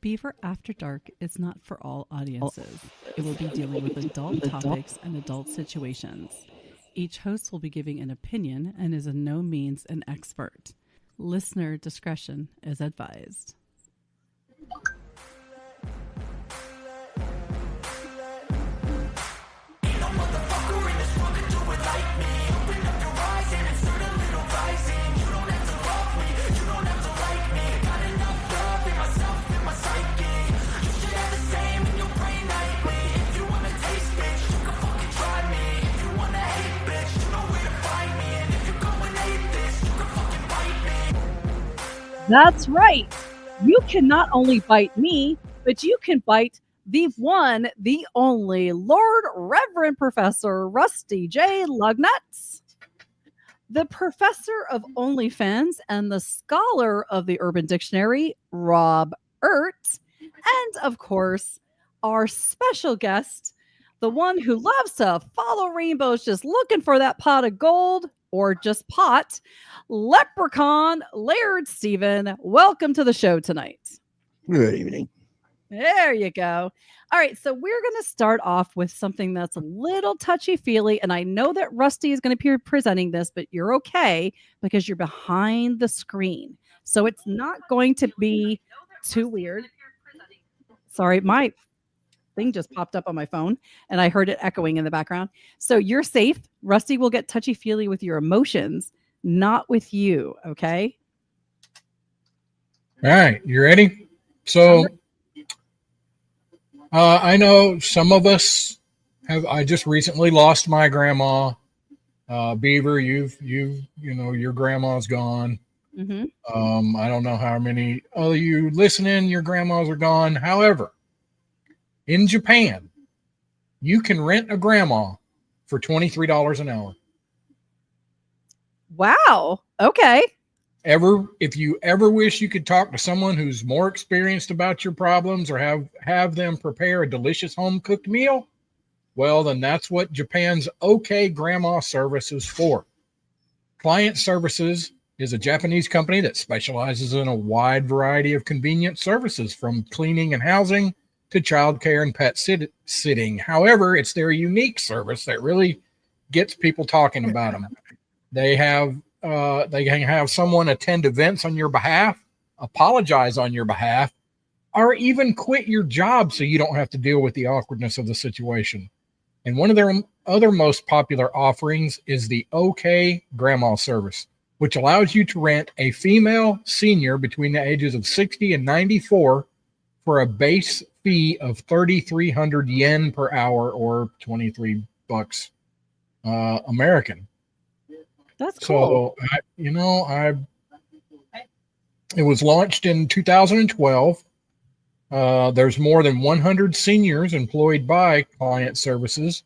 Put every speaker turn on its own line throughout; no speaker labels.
Beaver After Dark is not for all audiences. It will be dealing with adult topics and adult situations. Each host will be giving an opinion and is in no means an expert. Listener discretion is advised.
That's right. You can not only bite me, but you can bite the one, the only Lord Reverend Professor Rusty J. Lugnuts, the professor of OnlyFans and the scholar of the Urban Dictionary, ROB-ert, and of course, our special guest, the one who loves to follow rainbows just looking for that pot of gold, or just pot, Leprechaun Lep Steven. Welcome to the show tonight.
Good evening.
There you go. All right, so we're going to start off with something that's a little touchy-feely, and I know that Rusty is going to be presenting this, but you're okay because you're behind the screen. So it's not going to be too weird. Sorry, my thing just popped up on my phone and I heard it echoing in the background. So you're safe. Rusty will get touchy-feely with your emotions, not with you, okay?
All right, you ready? So I know some of us I just recently lost my grandma. Beaver, you know, your grandma's gone.
Mm-hmm.
I don't know how many of you listening, your grandmas are gone. However, in Japan, you can rent a grandma for $23 an hour.
Wow. Okay.
If you ever wish you could talk to someone who's more experienced about your problems or have them prepare a delicious home-cooked meal, well, then that's what Japan's OK Grandma service is for. Client Services is a Japanese company that specializes in a wide variety of convenient services, from cleaning and housing to childcare and pet sitting. However, it's their unique service that really gets people talking about them. They can have someone attend events on your behalf, apologize on your behalf, or even quit your job so you don't have to deal with the awkwardness of the situation. And one of their other most popular offerings is the OK Grandma service, which allows you to rent a female senior between the ages of 60 and 94 for a base fee of 3,300 yen per hour, or $23 American.
That's cool.
So, it was launched in 2012. There's more than 100 seniors employed by Client Services,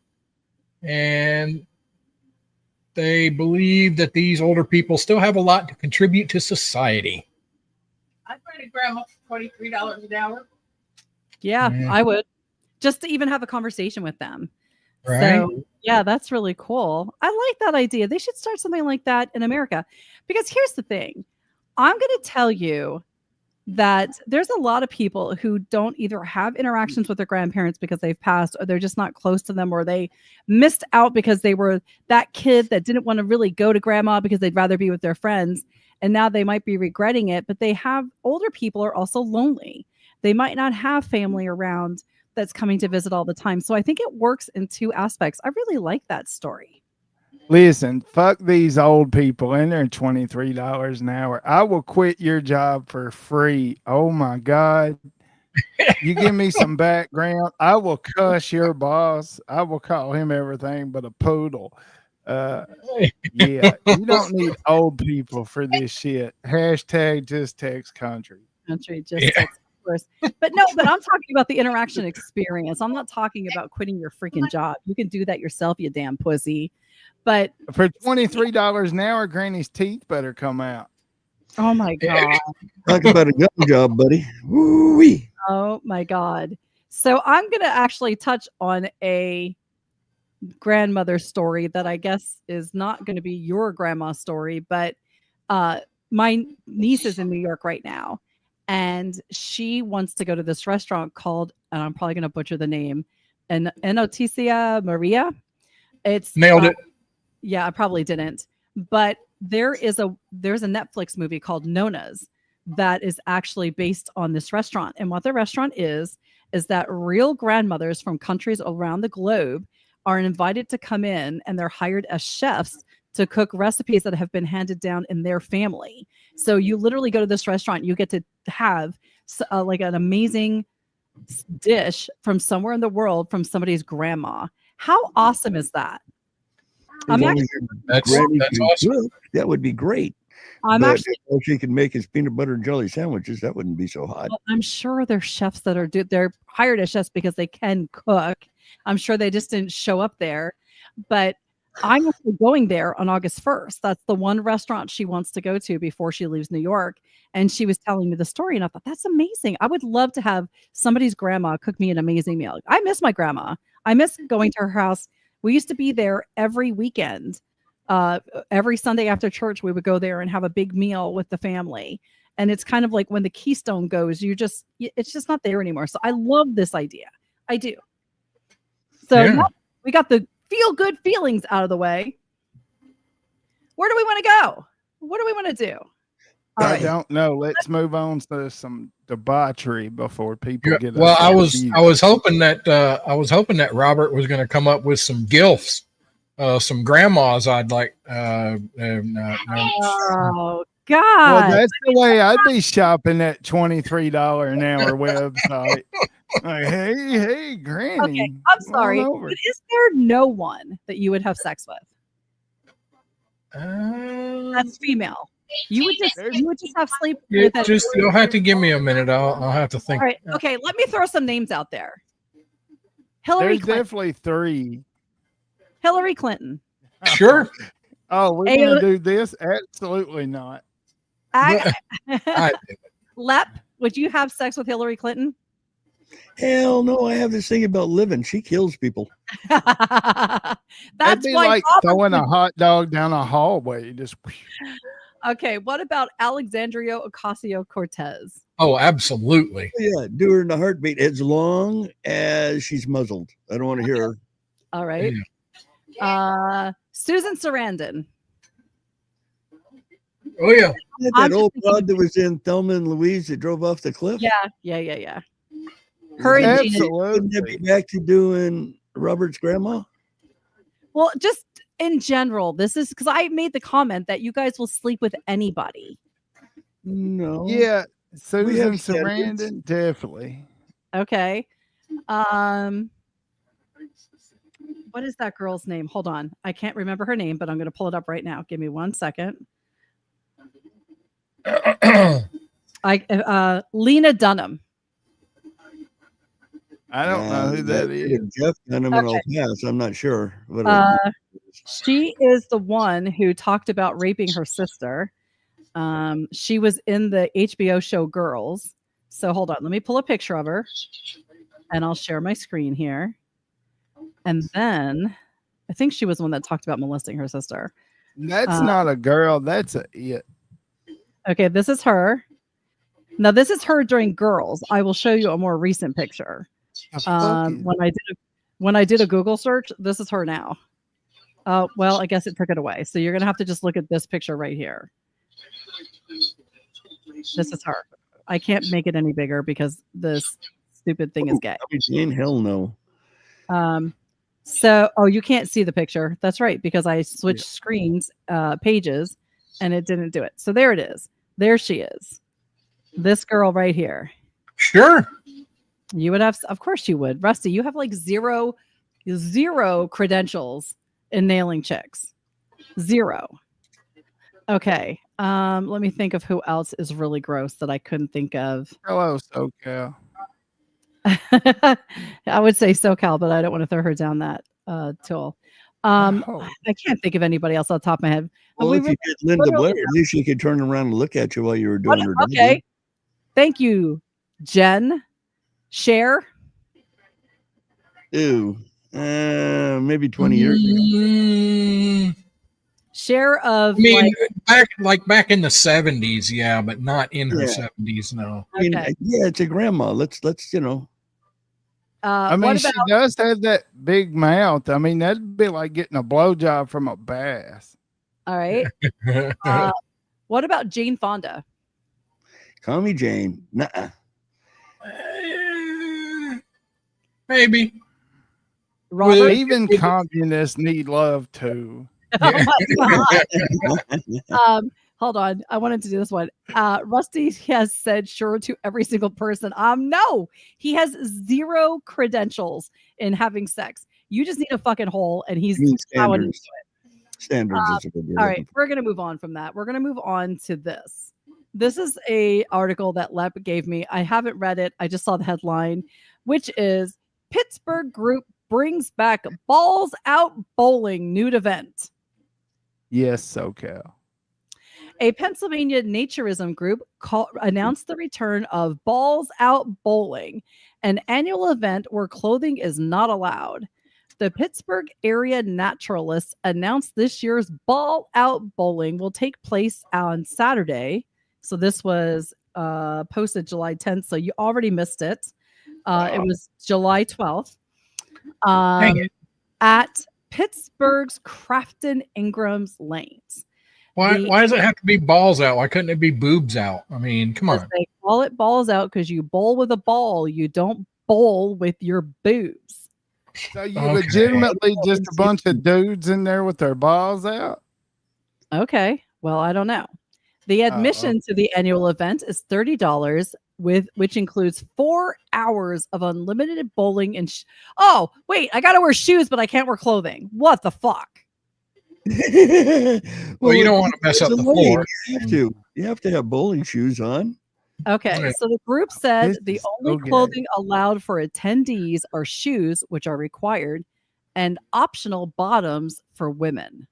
and they believe that these older people still have a lot to contribute to society.
I'd find a grandma for $23 an hour.
Yeah, I would. Just to even have a conversation with them.
Right.
So, yeah, that's really cool. I like that idea. They should start something like that in America. Because here's the thing. I'm going to tell you that there's a lot of people who don't either have interactions with their grandparents because they've passed, or they're just not close to them, or they missed out because they were that kid that didn't want to really go to grandma because they'd rather be with their friends. And now they might be regretting it, but older people are also lonely. They might not have family around that's coming to visit all the time. So I think it works in two aspects. I really like that story.
Listen, fuck these old people, and they're $23 an hour. I will quit your job for free. Oh my God. You give me some background, I will cuss your boss. I will call him everything but a poodle. Yeah, you don't need old people for this shit. Hashtag just text country.
Text. But I'm talking about the interaction experience. I'm not talking about quitting your freaking job. You can do that yourself, you damn pussy. But
for $23 an hour, Granny's teeth better come out.
Oh my God.
Talk about a gun job, buddy. Woo-wee.
Oh my God. So I'm going to actually touch on a grandmother story that I guess is not going to be your grandma's story, but my niece is in New York right now. and she wants to go to this restaurant called, and I'm probably going to butcher the name, and Enoticia Maria. It's
Nailed it.
Yeah, I probably didn't, but there's a Netflix movie called Nona's that is actually based on this restaurant. And what the restaurant is that real grandmothers from countries around the globe are invited to come in, and they're hired as chefs to cook recipes that have been handed down in their family. So you literally go to this restaurant, you get to have like an amazing dish from somewhere in the world from somebody's grandma. How awesome is that?
As long as your
That's
granny can
awesome.
cook, that would be great.
I'm
But
actually
if all she can make is peanut butter and jelly sandwiches, that wouldn't be so hot.
Well, I'm sure there's chefs that are they're hired as chefs because they can cook. I'm sure they just didn't show up there. But I'm actually going there on August 1st. That's the one restaurant she wants to go to before she leaves New York. And she was telling me the story, and I thought, that's amazing. I would love to have somebody's grandma cook me an amazing meal. I miss my grandma. I miss going to her house. We used to be there every weekend. Every Sunday after church, we would go there and have a big meal with the family. And it's kind of like when the Keystone goes, it's just not there anymore. So I love this idea. I do. So
Yeah.
now we got the feel good feelings out of the way. Where do we want to go? What do we want to do? All
I
right.
don't know. Let's move on to some debauchery before people
Yeah,
get.
well, I
confused.
was hoping that Robert was going to come up with some gilfs, some grandmas I'd like.
Oh
Well,
God.
that's the way I'd be shopping at $23 an hour website. Like, hey, Granny.
Okay, I'm
come on
sorry.
over.
But is there no one that you would have sex with? That's female. You would just have sleep with that.
You'll have to give me a minute. I'll have to think.
All right. Okay. Let me throw some names out there. Hillary
There's
Clinton.
definitely 3.
Hillary Clinton.
Sure.
Oh, we're
Hey,
gonna do this? Absolutely not.
Lep, would you have sex with Hillary Clinton?
Hell no, I have this thing about living. She kills people.
That'd
That's
be
why
like
Robert
throwing
would-
a hot dog down a hallway. Just
Okay, what about Alexandria Ocasio-Cortez?
Oh, absolutely.
Yeah, do her in a heartbeat as long as she's muzzled. I don't want to hear her.
All right. Susan Sarandon.
Oh yeah.
That
I'm
old
just
broad that was in Thelma and Louise that drove off the cliff.
Yeah. Her and Gina.
Wouldn't that be
absolutely.
back to doing Robert's grandma?
Well, just in general, this is because I made the comment that you guys will sleep with anybody.
No.
Yeah, Susan
have standards.
Sarandon, definitely.
Okay. What is that girl's name? Hold on. I can't remember her name, but I'm going to pull it up right now. Give me 1 second. Lena Dunham.
I don't know who that is.
Jeff Dunham and
Okay.
all pass. I'm not sure. But
She is the one who talked about raping her sister. She was in the HBO show Girls. So hold on. Let me pull a picture of her and I'll share my screen here. And then I think she was the one that talked about molesting her sister.
That's not a girl. That's a it.
Okay, this is her. Now this is her during Girls. I will show you a more recent picture. When I did a Google search, this is her now. Well, I guess it took it away. So you're gonna have to just look at this picture right here. This is her. I can't make it any bigger because this stupid thing is gay.
in hell no.
So, you can't see the picture. That's right, because I switched screens, pages, and it didn't do it. So there it is. There she is. This girl right here.
Sure.
You would have, of course you would. Rusty, you have like zero credentials in nailing chicks. 0. Okay. Let me think of who else is really gross that I couldn't think of.
Hello, SoCal.
I would say SoCal, but I don't want to throw her down that tool.
Oh.
I can't think of anybody else off the top of my head.
Well, if you did Linda Blair, at least she could turn around and look at you while you were doing her.
Okay. Thank you, Jen. Cher.
Ew. Maybe 20 years ago.
Share of
I mean,
like,
back in the 70s, yeah, but not in her
Yeah.
70s, no.
I mean,
okay.
yeah, it's a grandma. Let's
I mean,
What
she
about
does have that big mouth. I mean, that'd be like getting a blowjob from a bass.
all right? What about Jane Fonda?
call me Jane. Nuh-uh.
Maybe.
Robert?
Even communists need love too.
Oh my God. Hold on. I wanted to do this one. Rusty has said sure to every single person. No, he has 0 credentials in having sex. You just need a fucking hole, and he's
I mean,
plowing into
standards. Standards is what you're
All
looking
right, we're gonna move on from that. We're gonna move on to this. This is a article that Lep gave me. I haven't read it. I just saw the headline, which is Pittsburgh group brings back balls out bowling nude event.
Yes, SoCal.
A Pennsylvania naturism group announced the return of Balls Out Bowling, an annual event where clothing is not allowed. The Pittsburgh area naturalists announced this year's Ball Out Bowling will take place on Saturday. So this was posted July 10th, so you already missed it. It was July 12th at Pittsburgh's Crafton Ingram's Lanes.
Why does it have to be balls out? Why couldn't it be boobs out? I mean, come on.
They call it balls out because you bowl with a ball. You don't bowl with your boobs.
So you legitimately just a bunch of dudes in there with their balls out?
Okay. Well, I don't know. The admission to the annual event is $30, which includes 4 hours of unlimited bowling and oh, wait, I gotta wear shoes, but I can't wear clothing. What the fuck?
Well, you don't want to mess up the floor.
You have to have bowling shoes on.
Okay,
Right.
so the group said
This
the
is
only
so gay.
clothing allowed for attendees are shoes, which are required, and optional bottoms for women.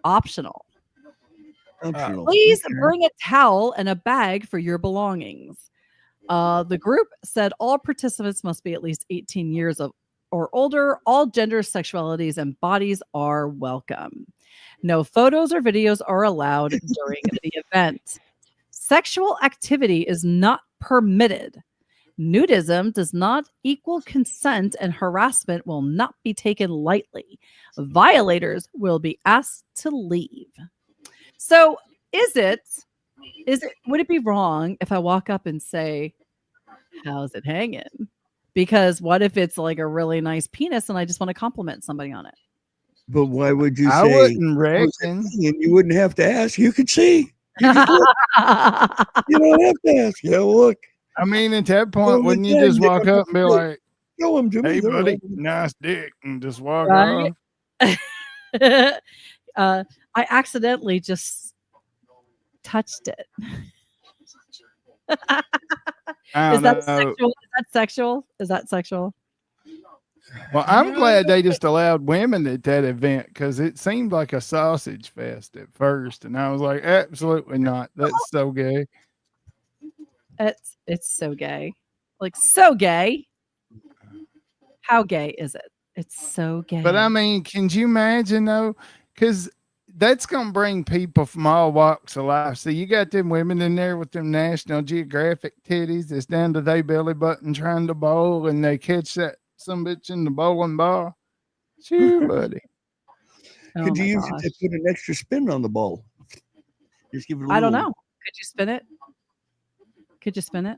Optional.
Optional.
Please
Okay.
bring a towel and a bag for your belongings. The group said all participants must be at least 18 years or older. All genders, sexualities, and bodies are welcome. No photos or videos are allowed during the event. Sexual activity is not permitted. Nudism does not equal consent, and harassment will not be taken lightly. Violators will be asked to leave. So, would it be wrong if I walk up and say, "How's it hanging?" Because what if it's like a really nice penis and I just want to compliment somebody on it?
But why would you
I
say
wouldn't
"How's it
reckon.
hanging?" You wouldn't have to ask. You could see. You don't have to ask. Yeah, look.
I mean, at that point,
Well,
wouldn't you
then
just
you
walk
have
up and be
to
like,
Show them to me.
"Hey,
They're
buddy,
all-
nice dick," and just walk
Right?
off?
I accidentally just touched it.
I
Is
don't
that
know.
sexual? Is that sexual? Is that sexual?
Well, I'm glad they just allowed women at that event because it seemed like a sausage fest at first, and I was like, absolutely not. That's so gay.
It's so gay. Like so gay. How gay is it? It's so gay.
But I mean, can you imagine though? Because that's gonna bring people from all walks of life. So you got them women in there with them National Geographic titties that's down to their belly button trying to bowl, and they catch that some bitch in the bowling ball. Sure, buddy.
Oh
Could you
my
use it
gosh.
to put an extra spin on the ball? Just give it a little.
I don't know. Could you spin it? Could you spin it?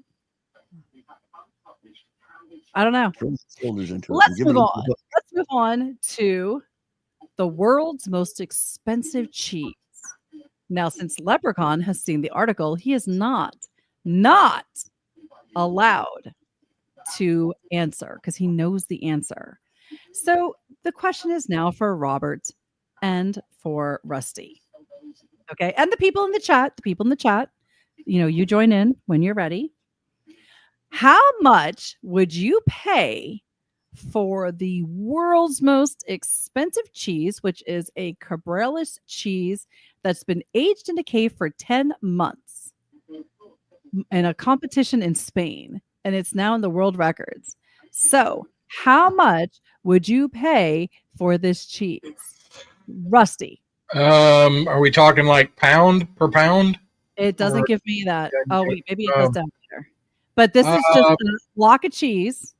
I don't know.
Throw the shoulders into it.
Let's
and give it
move
a
on.
little-
Let's move on to the world's most expensive cheese. Now, since Leprechaun has seen the article, he is not allowed to answer because he knows the answer. So the question is now for Robert and for Rusty. Okay. And the people in the chat, you join in when you're ready. How much would you pay for the world's most expensive cheese, which is a Cabrales cheese that's been aged in a cave for 10 months in a competition in Spain, and it's now in the world records? So How much would you pay for this cheese? Rusty.
Are we talking like pound per pound?
It doesn't
Or-
give me that. Oh, wait, maybe it
Um,
does down there. But this is just a block of cheese.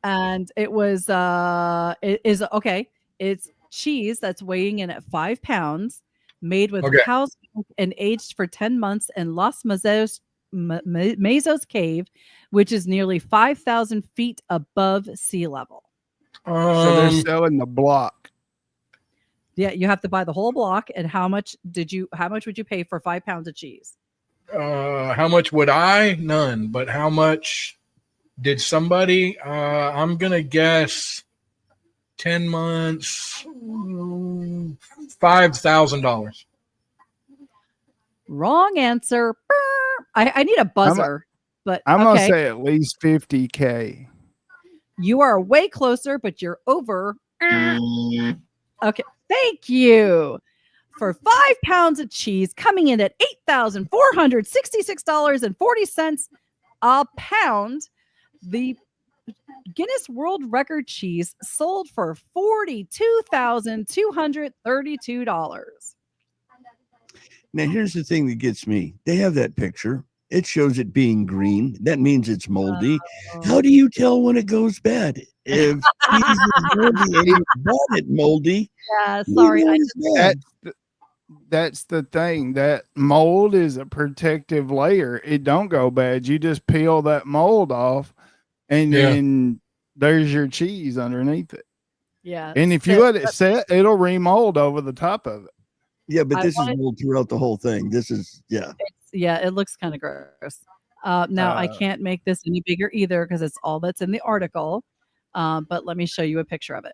And it was it is okay. It's cheese that's weighing in at 5 pounds, made with
Okay.
cow's milk and aged for 10 months in Los Mazos Cave, which is nearly 5,000 feet above sea level.
So they're selling the block.
Yeah, you have to buy the whole block. And how much would you pay for 5 pounds of cheese?
How much would I? None. But how much did somebody? I'm gonna guess 10 months, $5,000.
Wrong answer. I need a buzzer, but
I'm gonna
okay.
say at least 50K.
You are way closer, but you're over. Okay, thank you. For 5 pounds of cheese, coming in at $8,466.40 a pound, the Guinness World Record cheese sold for $42,232.
Now, here's the thing that gets me. They have that picture. It shows it being green. That means it's moldy. How do you tell when it goes bad? If cheese is moldy and you bought it moldy,
Yeah, sorry.
you know it's bad.
That's the thing. That mold is a protective layer. It don't go bad. You just peel that mold off, and then there's your cheese underneath it.
Yeah.
And if you let it set, it'll remold over the top of it.
Yeah, but this is mold throughout the whole thing. This is,
it looks kind of gross. Now, I can't make this any bigger either because it's all that's in the article. But let me show you a picture of it.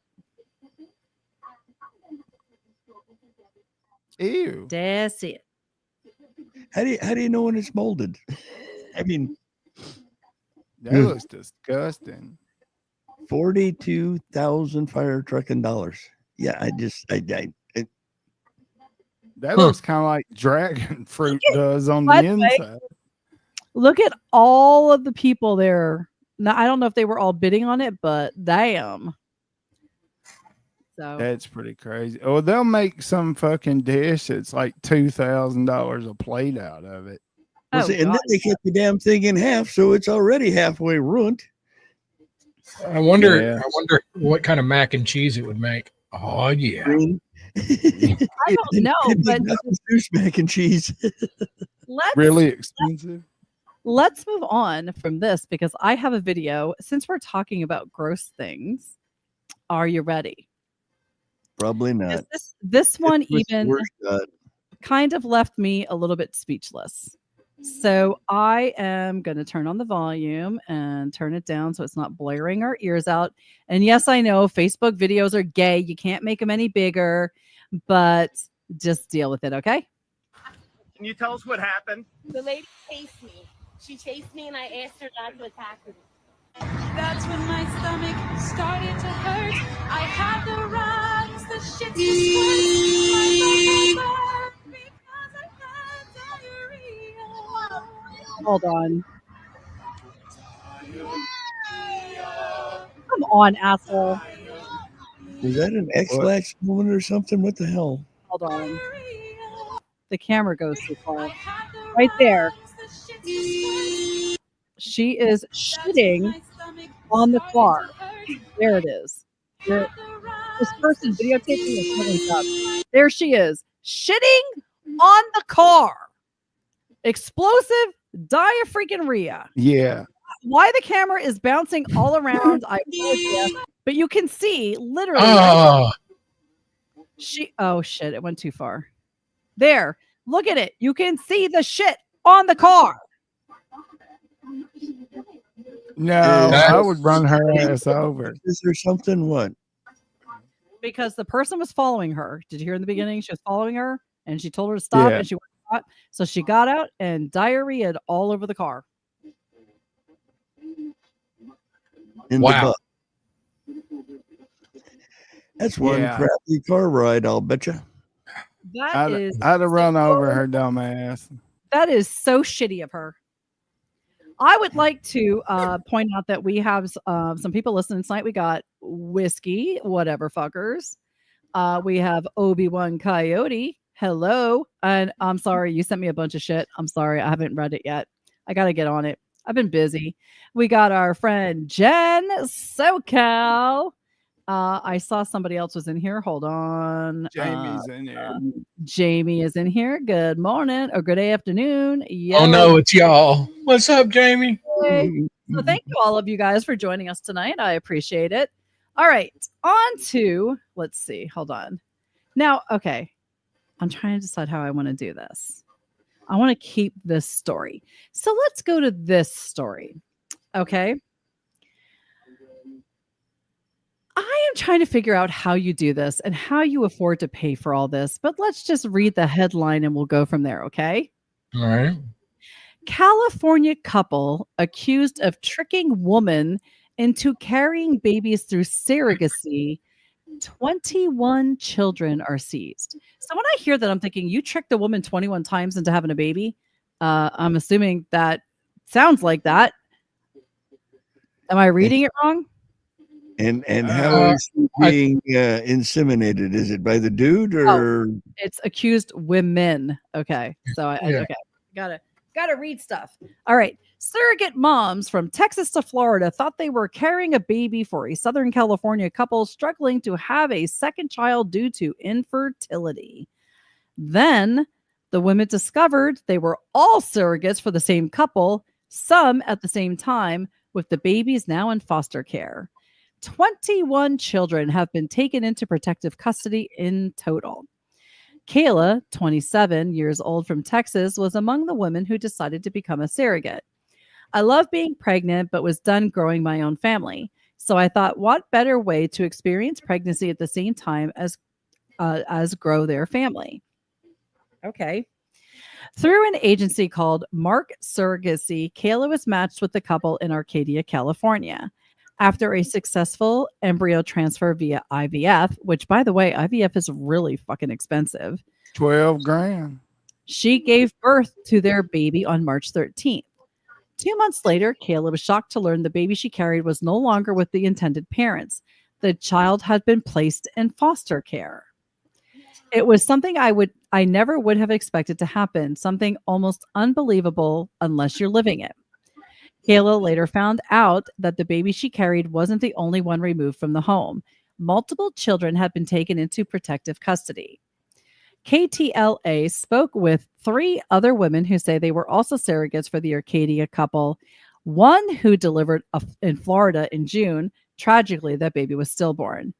Ew.
That's it.
How do you know when it's molded? I mean,
that looks disgusting.
42,000 fire trucking dollars. Yeah,
that looks kind of like dragon fruit does on the inside.
Look at all of the people there. Now, I don't know if they were all bidding on it, but damn. So
that's pretty crazy. Oh, they'll make some fucking dish that's like $2,000 a plate out of it.
And then they cut the damn thing in half, so it's already halfway ruined.
I wonder what kind of mac and cheese it would make. Oh yeah.
I don't know, but
mac and cheese.
Really expensive.
Let's move on from this because I have a video. Since we're talking about gross things, are you ready?
Probably not.
This one even kind of left me a little bit speechless. So I am going to turn on the volume and turn it down so it's not blaring our ears out. And yes, I know Facebook videos are gay. You can't make them any bigger, but just deal with it, okay?
Can you tell us what happened?
The lady chased me. She chased me and I asked her not to attack me.
That's when my stomach started to hurt. I had the runs, the shits, the squirts, because I had diarrhea.
Hold on. Come on, asshole.
Was that an X-Lax moment or something? What the hell?
Hold on. The camera goes too far. Right there. She is shitting on the car. There it is. This person videotaping this up. There she is, shitting on the car. Explosive diaphragmia.
Yeah.
Why the camera is bouncing all around, I apologize, but you can see literally. Oh shit! It went too far. There, look at it. You can see the shit on the car.
No, I would run her ass over.
Is there something? What?
Because the person was following her. Did you hear in the beginning? She was following her, and she told her to stop, and she went out. So she got out and diarrheaed all over the car.
Wow. That's one crappy car ride, I'll bet you.
I'd have run over her dumb ass.
That is so shitty of her. I would like to point out that we have some people listening tonight. We got Whiskey, whatever fuckers. We have Obi-Wan Coyote. Hello. And I'm sorry, you sent me a bunch of shit. I'm sorry, I haven't read it yet. I got to get on it. I've been busy. We got our friend Jen SoCal. I saw somebody else was in here. Hold on.
Jamie's in here.
Jamie is in here. Good morning or good afternoon.
Oh no, it's y'all. What's up, Jamie?
Hey. So thank you all of you guys for joining us tonight. I appreciate it. All right, on to, let's see. Hold on. Now, okay. I'm trying to decide how I want to do this. I want to keep this story. So let's go to this story. Okay. I am trying to figure out how you do this and how you afford to pay for all this, but let's just read the headline and we'll go from there, okay?
All right.
California couple accused of tricking woman into carrying babies through surrogacy. 21 children are seized. So when I hear that, I'm thinking you tricked a woman 21 times into having a baby. I'm assuming that sounds like that. Am I reading it wrong?
And how is she being inseminated? Is it by the dude or?
It's accused women. Okay, so okay, gotta read stuff. All right, surrogate moms from Texas to Florida thought they were carrying a baby for a Southern California couple struggling to have a second child due to infertility. Then the women discovered they were all surrogates for the same couple, some at the same time, with the babies now in foster care. 21 children have been taken into protective custody in total. Kayla, 27 years old from Texas, was among the women who decided to become a surrogate. I love being pregnant, but was done growing my own family. So I thought, what better way to experience pregnancy at the same time as grow their family? Okay. Through an agency called Mark Surrogacy, Kayla was matched with the couple in Arcadia, California. After a successful embryo transfer via IVF, which, by the way, IVF is really fucking expensive.
12 grand.
She gave birth to their baby on March 13th. 2 months later, Kayla was shocked to learn the baby she carried was no longer with the intended parents. The child had been placed in foster care. It was something I never would have expected to happen, something almost unbelievable unless you're living it. Kayla later found out that the baby she carried wasn't the only one removed from the home. Multiple children had been taken into protective custody. KTLA spoke with 3 other women who say they were also surrogates for the Arcadia couple. One who delivered in Florida in June. Tragically, that baby was stillborn.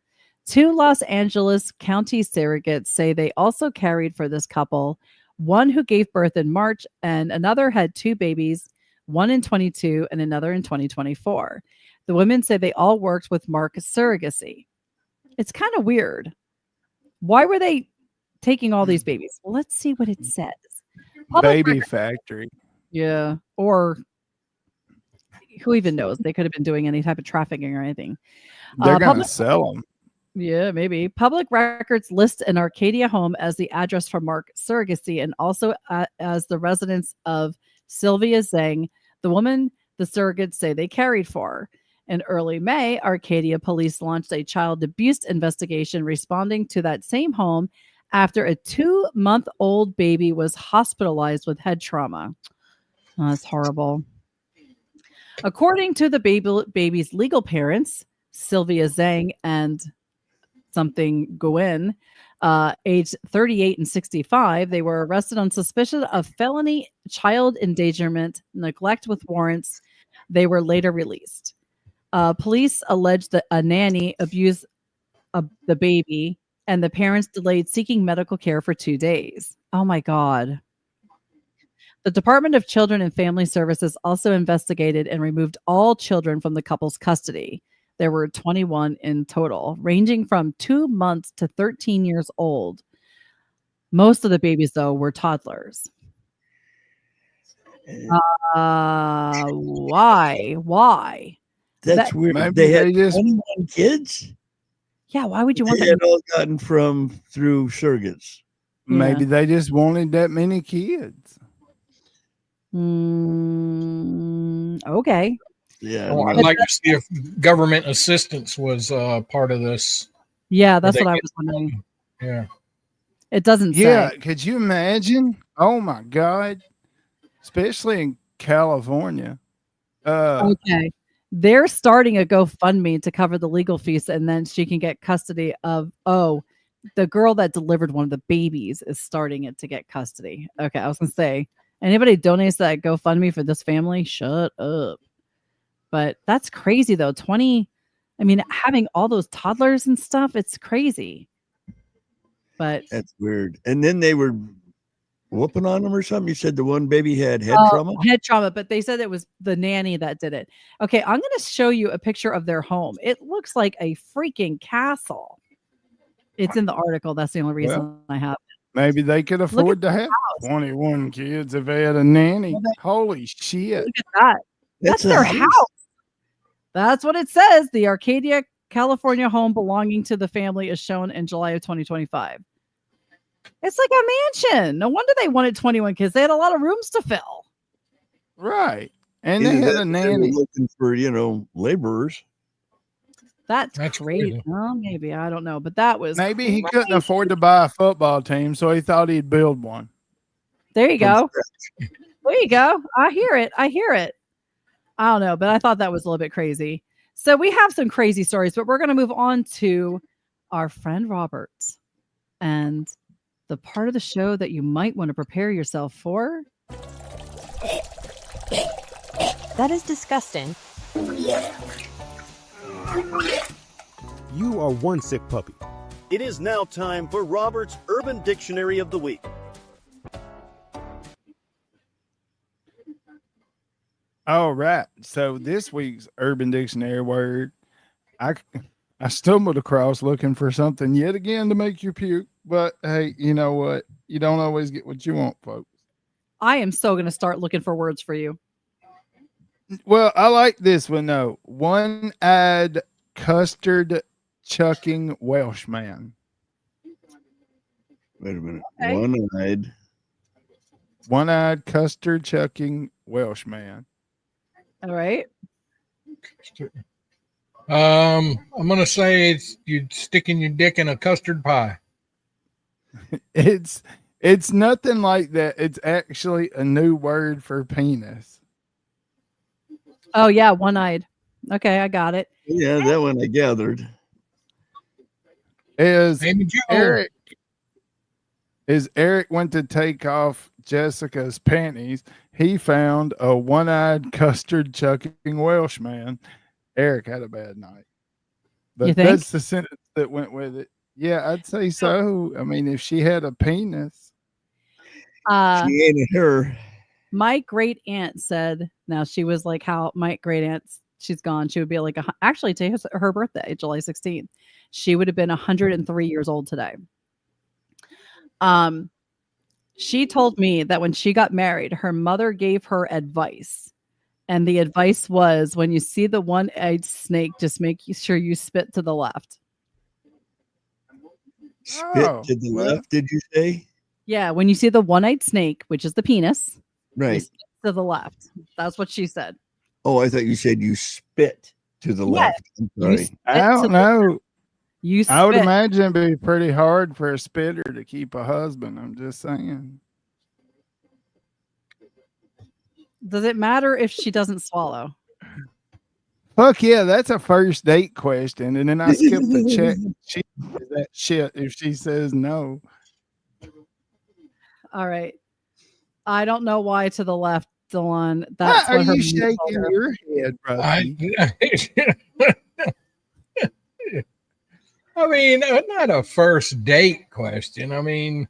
2 Los Angeles County surrogates say they also carried for this couple. One who gave birth in March and another had 2 babies, one in 22 and another in 2024. The women say they all worked with Mark Surrogacy. It's kind of weird. Why were they taking all these babies? Well, let's see what it says.
Baby factory.
Yeah. Or who even knows? They could have been doing any type of trafficking or anything.
They're going to sell them.
Yeah, maybe. Public records list an Arcadia home as the address for Mark Surrogacy and also as the residence of Sylvia Zhang, the woman the surrogates say they carried for. In early May, Arcadia police launched a child abuse investigation responding to that same home after a 2-month-old baby was hospitalized with head trauma. Oh, that's horrible. According to the baby's legal parents, Sylvia Zhang and something Nguyen, aged 38 and 65, they were arrested on suspicion of felony child endangerment, neglect with warrants. They were later released. Police alleged that a nanny abused the baby and the parents delayed seeking medical care for 2 days. Oh my God. The Department of Children and Family Services also investigated and removed all children from the couple's custody. There were 21 in total, ranging from 2 months to 13 years old. Most of the babies, though, were toddlers. Why?
That's weird.
Maybe
They had
just
21 kids.
Yeah, why would you want
They
that?
had all gotten through surrogates.
maybe they just wanted that many kids.
Okay.
Yeah.
Oh, I'd like to see if government assistance was part of this.
Yeah, that's what I was wondering.
Yeah.
It doesn't
Yeah,
say.
could you imagine? Oh my God. Especially in California.
Okay. They're starting a GoFundMe to cover the legal fees, and then she can get custody of, the girl that delivered one of the babies is starting it to get custody. Okay, I was going to say, anybody donates that GoFundMe for this family, shut up. But that's crazy, though. Having all those toddlers and stuff, it's crazy. But
that's weird. And then they were whooping on them or something. You said the one baby had head trauma?
Head trauma, but they said it was the nanny that did it. Okay, I'm going to show you a picture of their home. It looks like a freaking castle. It's in the article. That's the only reason I have it.
Maybe they could afford to have 21 kids if they had a nanny. Holy shit.
Look at that. That's their house. That's what it says. The Arcadia, California home belonging to the family is shown in July of 2025. It's like a mansion. No wonder they wanted 21 kids. They had a lot of rooms to fill.
Right. And they had a nanny.
Looking for, laborers.
That's great. Well, maybe. I don't know. But that was
maybe he couldn't afford to buy a football team, so he thought he'd build one.
There you go. There you go. I hear it. I don't know, but I thought that was a little bit crazy. So we have some crazy stories, but we're going to move on to our friend Robert and the part of the show that you might want to prepare yourself for.
That is disgusting.
You are one sick puppy.
It is now time for Robert's Urban Dictionary of the Week.
All right. So this week's Urban Dictionary word, I stumbled across looking for something yet again to make you puke. But hey, you know what? You don't always get what you want, folks.
I am so going to start looking for words for you.
Well, I like this one though. One-eyed custard chucking Welshman.
Wait a minute.
Okay.
One-eyed custard chucking Welshman.
All right.
I'm gonna say it's you sticking your dick in a custard pie.
It's nothing like that. It's actually a new word for penis.
Oh yeah, one-eyed. Okay, I got it.
Yeah, that one I gathered.
As Eric went to take off Jessica's panties, he found a one-eyed custard chucking Welshman. Eric had a bad night. But that's the sentence that went with it. Yeah, I'd say so. I mean, if she had a penis.
She ain't her.
My great aunt said, now she was like how my great aunt's, she's gone. She would be like, actually today's her birthday, July 16th. She would have been 103 years old today. She told me that when she got married, her mother gave her advice. And the advice was, when you see the one-eyed snake, just make sure you spit to the left.
Spit to the left, did you say?
Yeah, when you see the one-eyed snake, which is the penis,
right,
spit to the left. That's what she said.
Oh, I thought you said you spit to the left. I'm sorry.
I don't know. I would imagine it'd be pretty hard for a spitter to keep a husband. I'm just saying.
Does it matter if she doesn't swallow?
Fuck yeah, that's a first date question. And then I skip the check. She says that shit if she says no.
All right. I don't know why to the left, Dylan. That's
why are you shaking your head, brother?
I mean, not a first date question. I mean,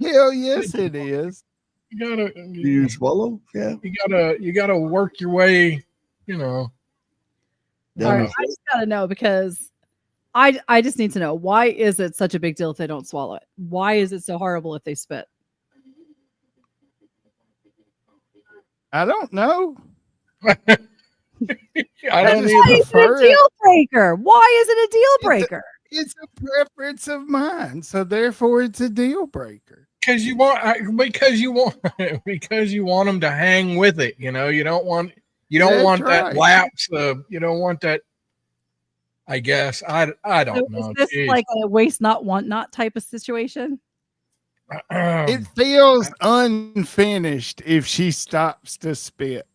hell yes, it is.
You gotta.
Do you swallow? Yeah.
You gotta work your way. You know.
All right, I just gotta know, because I just need to know, why is it such a big deal if they don't swallow it? Why is it so horrible if they spit?
I don't know.
I don't
Why is it a deal breaker? Why is it a deal breaker?
It's a preference of mine, so therefore it's a deal breaker.
Because you want them to hang with it. You know, you You don't
That's
want that
right.
lapse. You don't want that. I guess I
So
don't know.
is this
Jeez.
like a waste not, want not type of situation?
It feels unfinished if she stops to spit.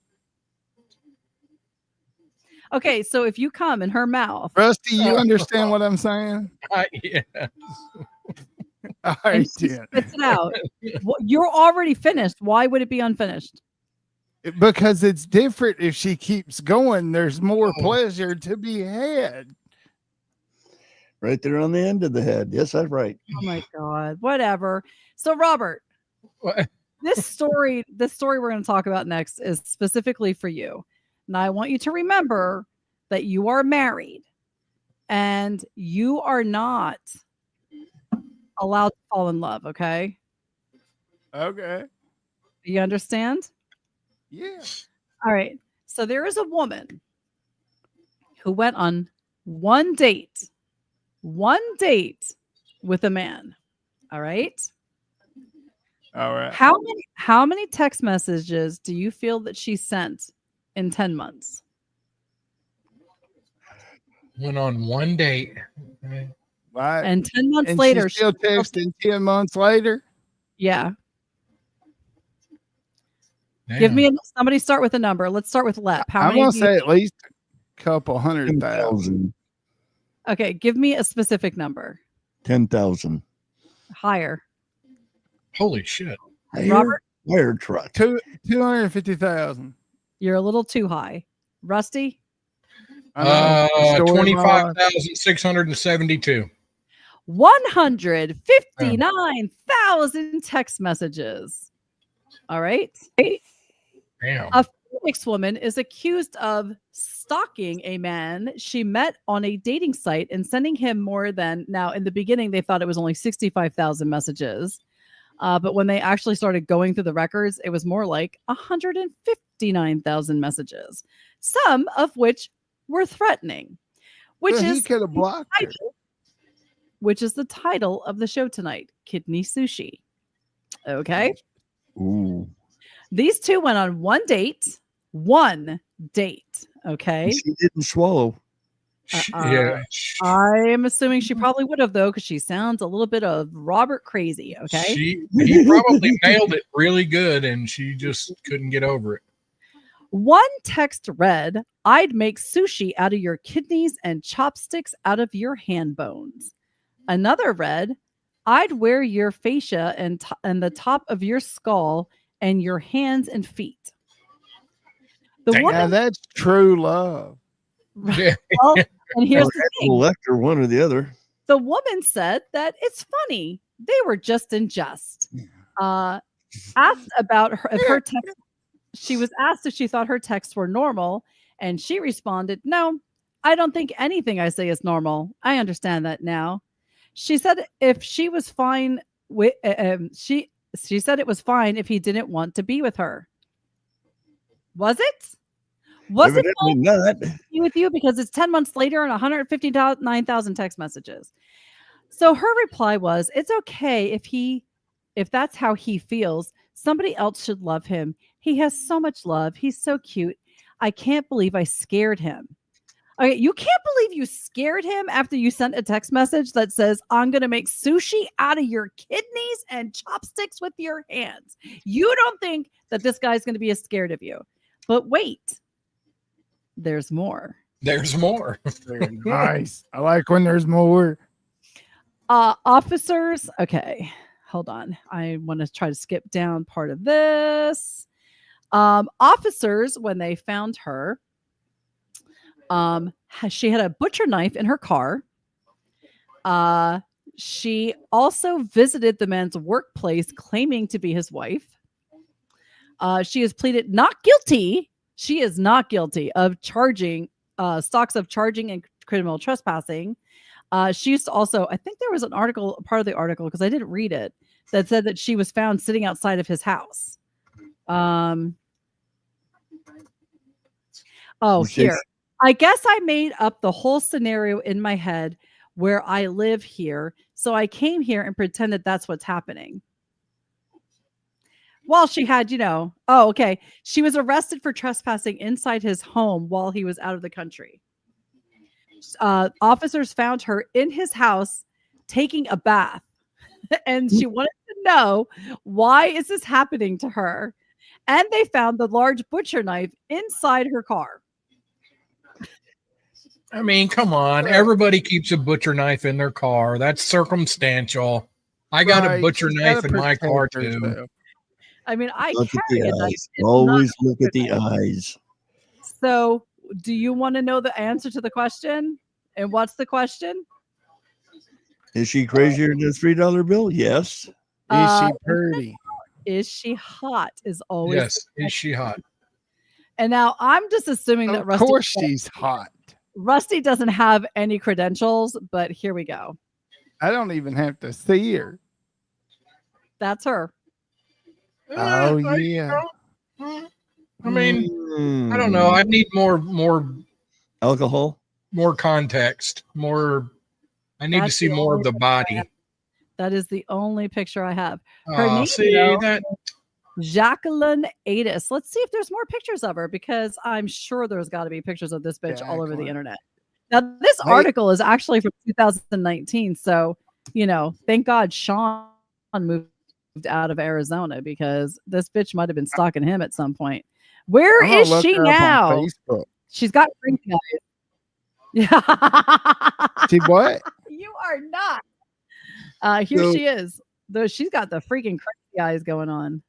Okay, so if you come in her mouth
Rusty, you understand what I'm saying?
Yeah.
All
and
right,
she
then.
spits it out, you're already finished. Why would it be unfinished?
Because it's different if she keeps going. There's more pleasure to be had.
Right there on the end of the head. Yes, that's right.
Oh my God. Whatever. So Robert,
What?
this story we're going to talk about next is specifically for you. And I want you to remember that you are married and you are not allowed to fall in love, okay?
Okay.
You understand?
Yeah.
All right. So there is a woman who went on one date with a man. All right.
All right.
How many text messages do you feel that she sent in 10 months?
Went on one date.
Right.
And 10 months
And
later,
she's still texting 10 months later.
yeah.
Damn.
Give me somebody start with a number. Let's start with Lep. How
I'm
many?
gonna
do you
say
think?
at least a couple 100,000.
10,000.
Okay, give me a specific number.
10,000.
Higher.
Holy shit.
Robert?
Fire truck.
250,000.
You're a little too high. Rusty?
25,672.
159,000 text messages. All right.
Damn.
A Phoenix woman is accused of stalking a man she met on a dating site and sending him more than, now in the beginning, they thought it was only 65,000 messages. But when they actually started going through the records, it was more like 159,000 messages, some of which were threatening, which
Well, he
is
could have blocked her.
which is the title of the show tonight, Kidney Sushi. Okay.
Ooh.
These two went on one date. Okay.
She didn't swallow.
Yeah.
I'm assuming she probably would have, though, because she sounds a little bit of Robert crazy. Okay.
He probably nailed it really good and she just couldn't get over it.
One text read, "I'd make sushi out of your kidneys and chopsticks out of your hand bones." Another read, "I'd wear your fascia and the top of your skull and your hands and feet." The
Now
woman,
that's true love.
Yeah.
well, and here's the thing.
Left or one or the other.
The woman said that it's funny. They were just in jest. Asked about her text. She was asked if she thought her texts were normal, and she responded, "No, I don't think anything I say is normal. I understand that now." She said if she was fine with she said it was fine if he didn't want to be with her. Was it? Was it
Evidently not.
be with you because it's 10 months later and 159,000 text messages? So her reply was, "It's okay if that's how he feels. Somebody else should love him. He has so much love. He's so cute. I can't believe I scared him." Okay, you can't believe you scared him after you sent a text message that says, "I'm going to make sushi out of your kidneys and chopsticks with your hands." You don't think that this guy's going to be as scared of you. But wait, there's more.
There's more.
Nice. I like when there's more.
Officers, okay, hold on. I want to try to skip down part of this. Officers, when they found her, she had a butcher knife in her car. She also visited the man's workplace claiming to be his wife. She has pleaded not guilty. She is not guilty of charging stocks of charging and criminal trespassing. She used to also, I think there was an article, part of the article, because I didn't read it, that said that she was found sitting outside of his house. Here. I guess I made up the whole scenario in my head where I live here. So I came here and pretended that's what's happening. Well, she had, oh, okay. She was arrested for trespassing inside his home while he was out of the country. Officers found her in his house taking a bath, and she wanted to know, why is this happening to her? And they found the large butcher knife inside her car.
I mean, come on. Everybody keeps a butcher knife in their car. That's circumstantial. I got a butcher knife in my car too.
I mean, I
Look at
carry
the
a knife.
eyes.
It's
Always
not a
look at the
butcher knife.
eyes.
So, do you want to know the answer to the question? And what's the question?
Is she crazier than a $3 bill? Yes.
Is she pretty?
Is she hot? Is always
Yes. Is she hot?
And now I'm just assuming that
Of
Rusty.
course she's hot.
Rusty doesn't have any credentials, but here we go.
I don't even have to see her.
That's her.
Oh yeah.
I mean, I don't know. I need more
alcohol,
more context, more. I need to see more of the body.
That is the only picture I have. Her name,
See
though,
that?
Jacqueline Adis. Let's see if there's more pictures of her, because I'm sure there's got to be pictures of this bitch all over the internet. Now, this article is actually from 2019, so thank God Sean moved out of Arizona, because this bitch might have been stalking him at some point. Where
I'm gonna
is
look
she
her up on
now?
Facebook.
She's got crazy eyes. Yeah.
She what?
You are not. Here
So-
she is. Though she's got the freaking crazy eyes going on.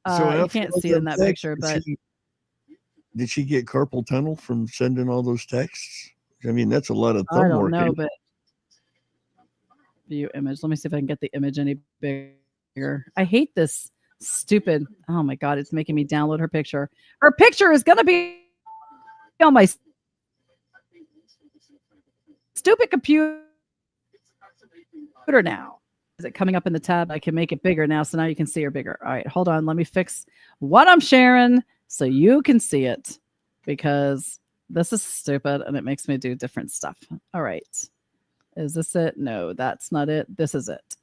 So
You
after
can't
all
see it in that
text,
picture, but
did she get carpal tunnel from sending all those texts? I mean, that's a lot of
I
thumb
don't
work.
know. But view image. Let me see if I can get the image any bigger. I hate this stupid. Oh my god, it's making me download her picture. Her picture is gonna be on my stupid computer now. Is it coming up in the tab? I can make it bigger now, so now you can see her bigger. All right, hold on. Let me fix what I'm sharing so you can see it, because this is stupid and it makes me do different stuff. All right. Is this it? No, that's not it. This is it.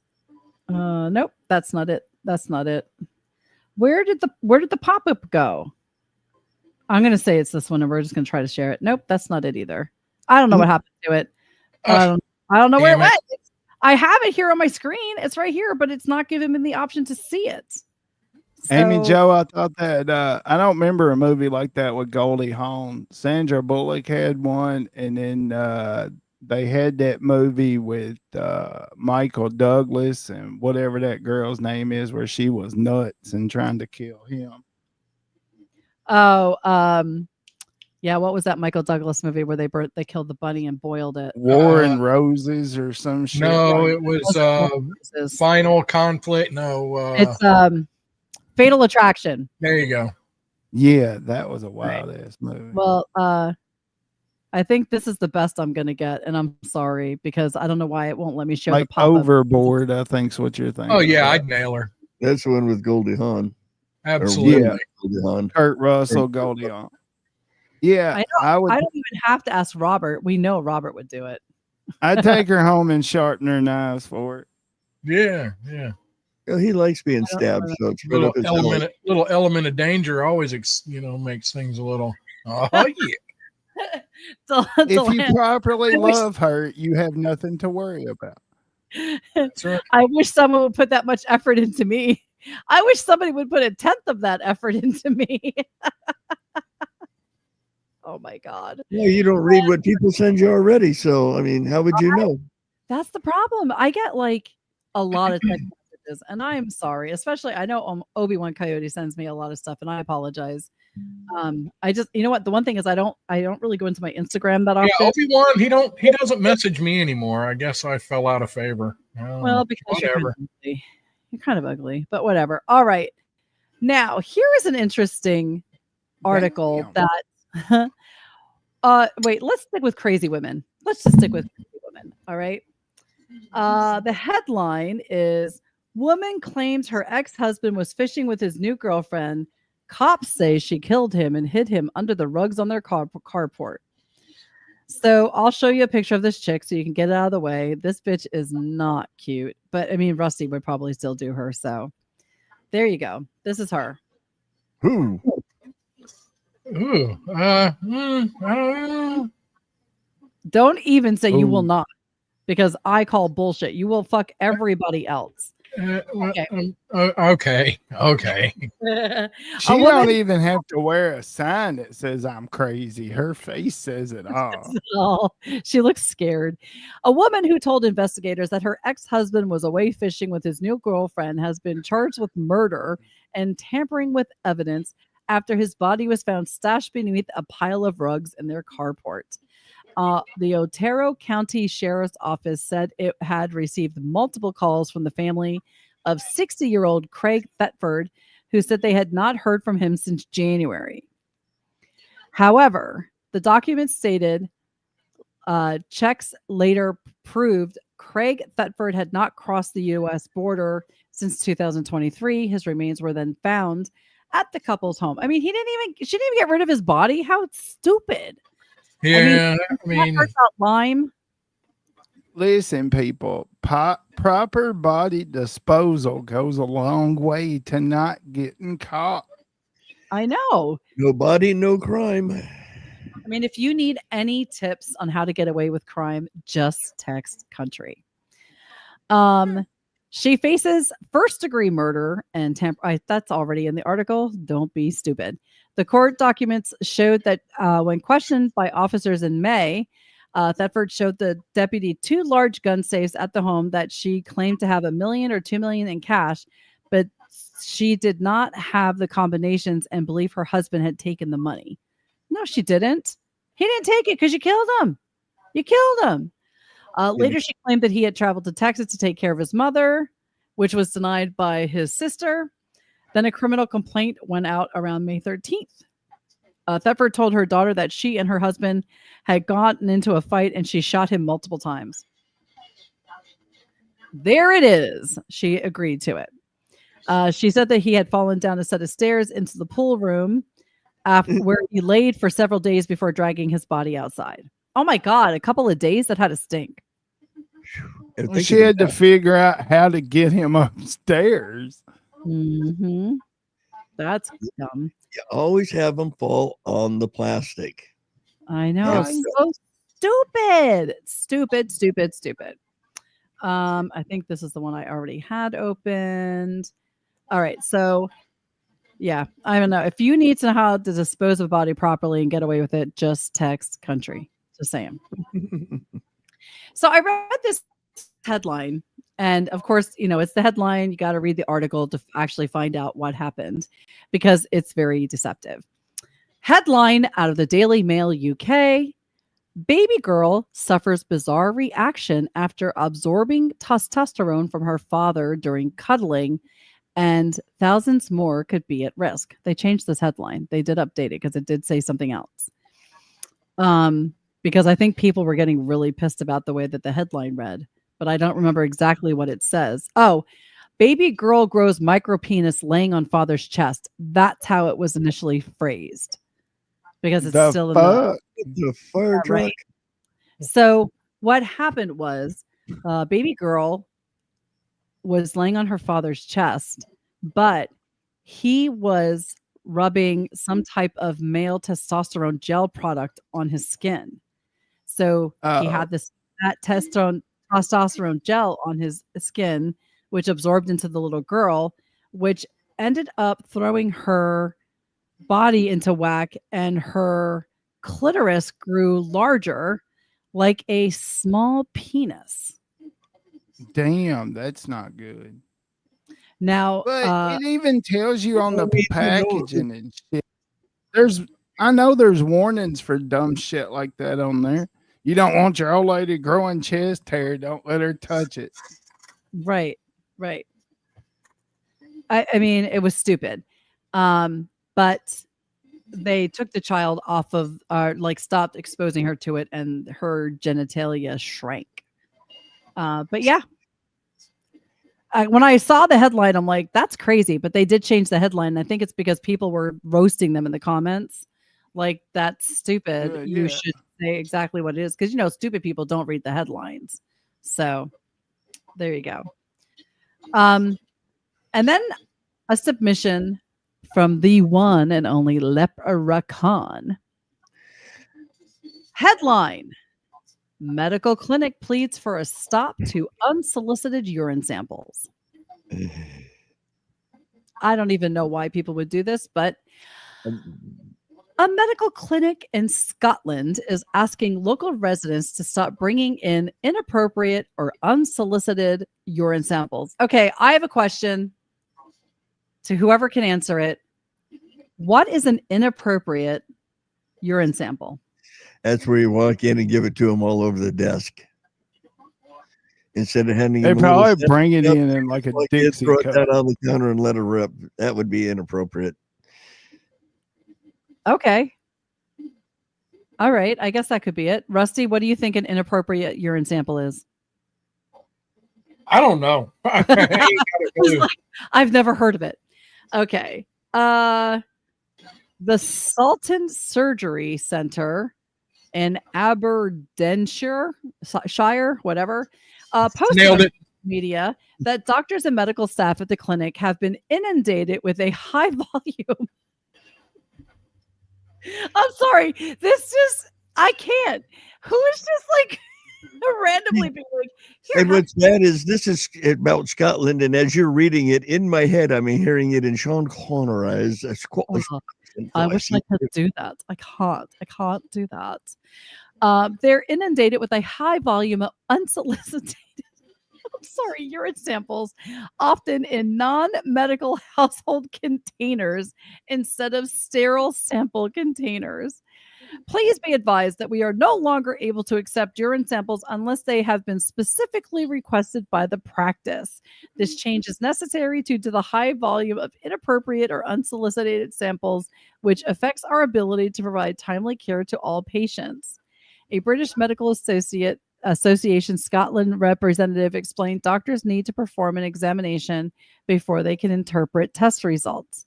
Nope, that's not it. That's not it. Where did the pop-up go? I'm gonna say it's this one, and we're just gonna try to share it. Nope, that's not it either. I don't know what happened to it. I don't know where it went. I have it here on my screen. It's right here, but it's not giving me the option to see it.
Amy
So-
Joe, I thought that I don't remember a movie like that with Goldie Hawn. Sandra Bullock had one, and then they had that movie with Michael Douglas and whatever that girl's name is, where she was nuts and trying to kill him.
Oh, yeah. What was that Michael Douglas movie where they killed the bunny and boiled it?
War and Roses or some shit.
No,
like
it was Final Conflict. No,
It's Fatal Attraction.
there you go.
Yeah, that was a wild ass movie.
Well, I think this is the best I'm gonna get, and I'm sorry because I don't know why it won't let me show
Like
the pop-up.
Overboard, I think's what you're thinking.
Oh yeah,
about.
I'd nail her.
That's the one with Goldie Hawn.
Absolutely.
Yeah.
Goldie Hawn.
Kurt Russell, Goldie Hawn. Yeah, I would.
I don't even have to ask Robert. We know Robert would do it.
I'd take her home and sharpen her knives for it.
Yeah, yeah.
Well, he likes being stabbed, so it's right up his alley.
Little element of danger always, makes things a little. Oh yeah.
If you properly love her, you have nothing to worry about.
That's right.
I wish someone would put that much effort into me. I wish somebody would put 1/10 of that effort into me. Oh my God.
Yeah, you don't read what people send you already. So, I mean, how would you know?
That's the problem. I get like a lot of text messages, and I am sorry. Especially, I know Obi-Wan Coyote sends me a lot of stuff, and I apologize. I just, you know what? The one thing is, I don't really go into my Instagram that often.
Yeah, Obi-Wan, he doesn't message me anymore. I guess I fell out of favor.
Well, because
whatever.
you're kind of ugly, but whatever. All right. Now, here is an interesting article that wait, let's stick with crazy women. Let's just stick with crazy women. All right. The headline is Woman claims her ex-husband was fishing with his new girlfriend. Cops say she killed him and hid him under the rugs on their carport. So I'll show you a picture of this chick so you can get it out of the way. This bitch is not cute, but I mean, Rusty would probably still do her. So There you go. This is her.
Who?
Ooh, I don't know.
Don't even say you will
Ooh.
not, because I call bullshit. You will fuck everybody else.
Okay.
She
woman-
don't even have to wear a sign that says I'm crazy. Her face says it all.
Oh, she looks scared. A woman who told investigators that her ex-husband was away fishing with his new girlfriend has been charged with murder and tampering with evidence after his body was found stashed beneath a pile of rugs in their carport. The Otero County Sheriff's Office said it had received multiple calls from the family of 60-year-old Craig Thetford, who said they had not heard from him since January. However, the document stated checks later proved Craig Thetford had not crossed the U.S. border since 2023. His remains were then found at the couple's home. I mean, she didn't even get rid of his body. How stupid.
Yeah,
I mean about Lyme.
Listen, people, proper body disposal goes a long way to not getting caught.
I know.
No body, no crime.
I mean, if you need any tips on how to get away with crime, just text country. She faces first-degree murder and that's already in the article. Don't be stupid. The court documents showed that when questioned by officers in May, Thetford showed the deputy 2 large gun safes at the home that she claimed to have $1 million or $2 million in cash, but she did not have the combinations and believed her husband had taken the money. No, she didn't. He didn't take it because you killed him. You killed him. Later, she claimed that he had traveled to Texas to take care of his mother, which was denied by his sister. Then a criminal complaint went out around May 13th. Thetford told her daughter that she and her husband had gotten into a fight and she shot him multiple times. There it is. She agreed to it. She said that he had fallen down a set of stairs into the pool room where he laid for several days before dragging his body outside. Oh my God, a couple of days? That had to stink.
She had to figure out how to get him upstairs.
Mm-hmm. That's dumb.
You always have them fall on the plastic.
I know. So stupid. Stupid. I think this is the one I already had opened. All right. So, yeah, I don't know. If you need to know how to dispose of a body properly and get away with it, just text country. Just saying. So I read this headline. And of course, it's the headline. You got to read the article to actually find out what happened because it's very deceptive. Headline out of the Daily Mail UK. Baby girl suffers bizarre reaction after absorbing testosterone from her father during cuddling, and thousands more could be at risk. They changed this headline. They did update it because it did say something else. Because I think people were getting really pissed about the way that the headline read. But I don't remember exactly what it says. Oh, baby girl grows micropenis laying on father's chest. That's how it was initially phrased. Because it's still in
the fire truck.
Right. So what happened was baby girl was laying on her father's chest, but he was rubbing some type of male testosterone gel product on his skin. So he had that testosterone gel on his skin, which absorbed into the little girl, which ended up throwing her body into whack, and her clitoris grew larger like a small penis.
Damn, that's not good.
Now,
but it even tells you on the packaging and shit. I know there's warnings for dumb shit like that on there. You don't want your old lady growing chest hair. Don't let her touch it.
Right. I mean, it was stupid. But they took the child off of, stopped exposing her to it, and her genitalia shrank. But yeah. When I saw the headline, I'm like, that's crazy. But they did change the headline. I think it's because people were roasting them in the comments. Like, that's stupid. You should say exactly what it is. Because, stupid people don't read the headlines. So there you go. And then A submission from the one and only Lep-ert. Headline: Medical clinic pleads for a stop to unsolicited urine samples. I don't even know why people would do this, but a medical clinic in Scotland is asking local residents to stop bringing in inappropriate or unsolicited urine samples. Okay, I have a question to whoever can answer it. What is an inappropriate urine sample?
That's where you walk in and give it to them all over the desk. Instead of handing
They
them a little
probably bring it
cup,
in like a
like
Dixie
throw it
cup.
down on the counter and let it rip. That would be inappropriate.
Okay. All right. I guess that could be it. Rusty, what do you think an inappropriate urine sample is?
I don't know. I ain't got a clue.
I've never heard of it. Okay. The Salton Surgery Center in Aberdeenshire, Shire, whatever, posted
Nailed
on
it.
media that doctors and medical staff at the clinic have been inundated with a high volume. I'm sorry. This just, I can't. Who is just like randomly being like, here,
And what's bad is this is about Scotland, and as you're reading it in my head, I'm hearing it in Sean Connery's.
I wish I could do that. I can't do that. They're inundated with a high volume of unsolicited urine samples, often in non-medical household containers instead of sterile sample containers. Please be advised that we are no longer able to accept urine samples unless they have been specifically requested by the practice. This change is necessary due to the high volume of inappropriate or unsolicited samples, which affects our ability to provide timely care to all patients. A British Medical Association Scotland representative explained doctors need to perform an examination before they can interpret test results.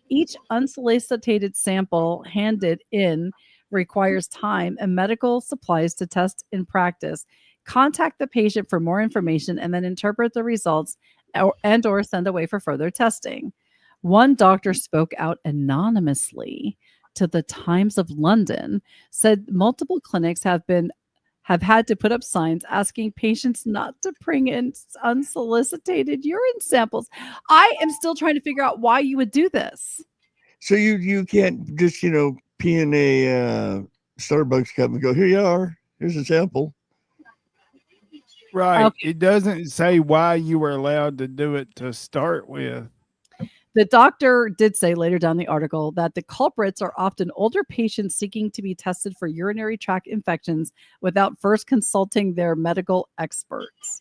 Each unsolicited sample handed in requires time and medical supplies to test in practice. Contact the patient for more information and then interpret the results or send away for further testing. One doctor spoke out anonymously to the Times of London, said multiple clinics have had to put up signs asking patients not to bring in unsolicited urine samples. I am still trying to figure out why you would do this.
So you can't just pee in a Starbucks cup and go, here you are, here's a sample.
Right.
Okay.
It doesn't say why you were allowed to do it to start with.
The doctor did say later down the article that the culprits are often older patients seeking to be tested for urinary tract infections without first consulting their medical experts.